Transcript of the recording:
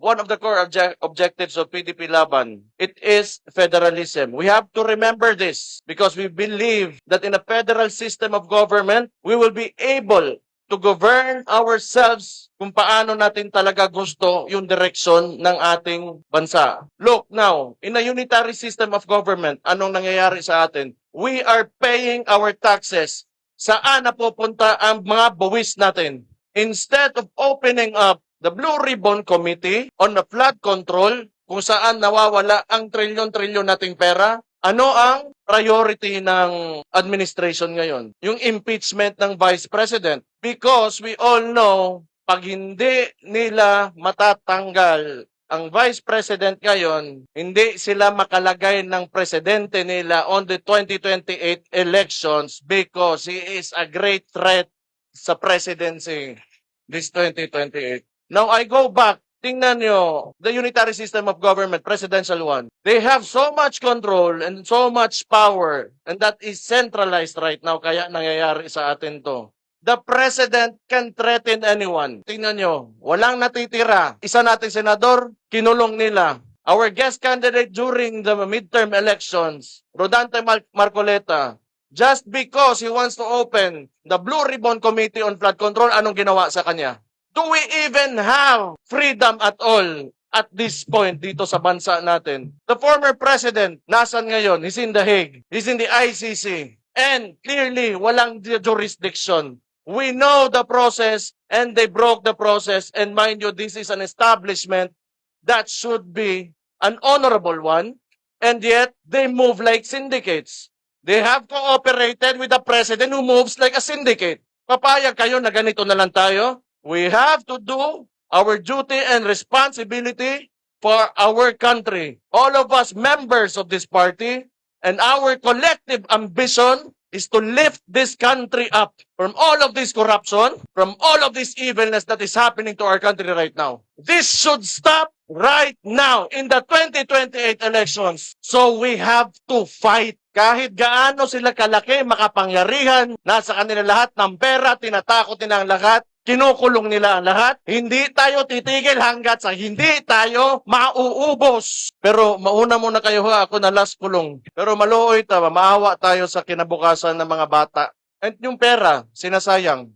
one of the core objectives of PDP Laban, it is federalism. We have to remember this because we believe that in a federal system of government, we will be able to govern ourselves kung paano natin talaga gusto yung direksyon ng ating bansa. Look now, in a unitary system of government, anong nangyayari sa atin? We are paying our taxes. Saan napupunta ang mga buwis natin? Instead of opening up the Blue Ribbon Committee on the flood control, kung saan nawawala ang trilyon-trilyon nating pera, ano ang priority ng administration ngayon? Yung impeachment ng Vice President. Because we all know, pag hindi nila matatanggal ang Vice President ngayon, hindi sila makalagay ng presidente nila on the 2028 elections because he is a great threat sa presidency this 2028. Now I go back. Tingnan nyo, the unitary system of government, presidential one, they have so much control and so much power, and that is centralized right now, kaya nangyayari sa atin to. The president can threaten anyone. Tingnan nyo, walang natitira. Isa nating senador, kinulong nila. Our guest candidate during the midterm elections, Rodante Marcoleta, just because he wants to open the Blue Ribbon Committee on Flood Control, anong ginawa sa kanya? Do we even have freedom at all at this point dito sa bansa natin? The former president, nasan ngayon? He's in The Hague. He's in the ICC. And clearly, walang jurisdiction. We know the process and they broke the process. And mind you, this is an establishment that should be an honorable one. And yet, they move like syndicates. They have cooperated with the president who moves like a syndicate. Papayag kayo na ganito na lang tayo? We have to do our duty and responsibility for our country. All of us members of this party and our collective ambition is to lift this country up from all of this corruption, from all of this evilness that is happening to our country right now. This should stop right now in the 2028 elections. So we have to fight. Kahit gaano sila kalaki, makapangyarihan, nasa kanila lahat ng pera, tinatakot nila ang lahat, kinukulong nila ang lahat. Hindi tayo titigil hanggat sa hindi tayo mauubos. Pero mauna muna kayo ha, ako na last kulong. Pero maluoy maawa tayo sa kinabukasan ng mga bata. At yung pera, sinasayang.